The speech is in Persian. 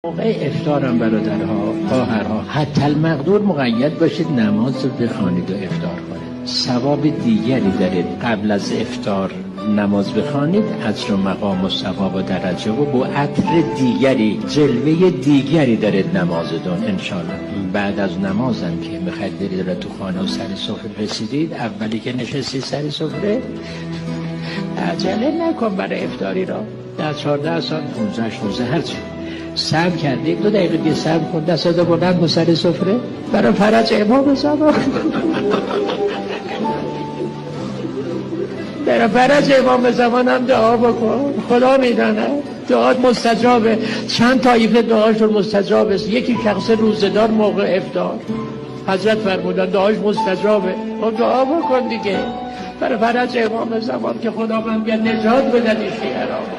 موقع افطارم برادرها خواهرها حتی المقدور مقید باشید نماز بخوانید و افطار کنید. ثواب دیگری دارید قبل از افطار نماز بخوانید، اجر و مقام و ثواب و درجه و با عطر دیگری جلوه دیگری دارید نمازتون انشالله. بعد از نمازم که میخواید برید تو خانه و سر سفره رسیدید، اولی که نشستید سر سفره عجله نکن برای افطاری را، در 14 سال 15 16 هرچی صبر کردید 2 دقیقه دیگه صبر کن، دستاتو بلند کن سر سفره برای فرج امام زمان برای فرج امام زمان هم دعا بکن، خدا میداند دعات مستجابه. چند طایفه دعاشون مستجابه. یکی شخص روزدار موقع افطار حضرت فرمودن دعاش مستجابه، خب دعا بکن دیگه برای فرج امام زمان که خدا من بیاد نجات بدن این خیران.